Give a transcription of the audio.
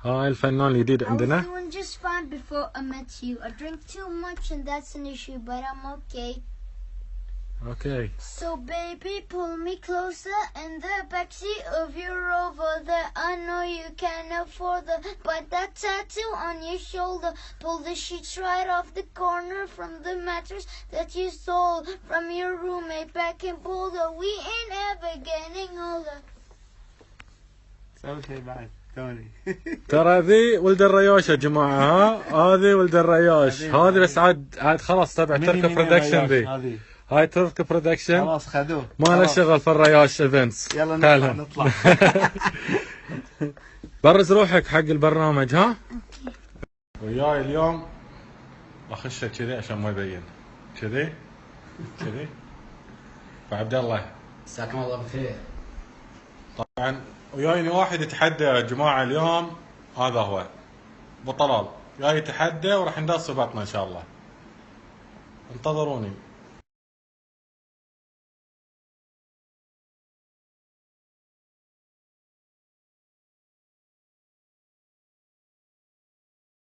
هاي الفنان الجديد I was عندنا. doing just fine before I met you. I drink too much and that's an issue, but I'm okay. اوكي. So baby, pull me closer in the backseat of your Rover that I know you can't afford but that tattoo on your shoulder. Pull the sheets right off the corner from the mattress that you stole from your roommate back in Boulder. We ain't ever getting older. سوي شيء بعد ثاني. ترى ذي ولد الرياش يا جماعه، هذه ولد الرياش، هذه بس عاد خلاص تبع تركي برودكشن ذي. هاي تركي برودكشن خلاص خذوه، ما له شغل في الرياش ايفنتس. يلا نطلع. برز روحك حق البرنامج. ها وياي اليوم اخشه كذي عشان ما يبين كذي فعبد الله مساكم الله بخير. طبعا وياي واحد يتحدى يا جماعه اليوم، هذا هو ابو طلال جاي يتحدى وراح ندص بطنه ان شاء الله، انتظروني.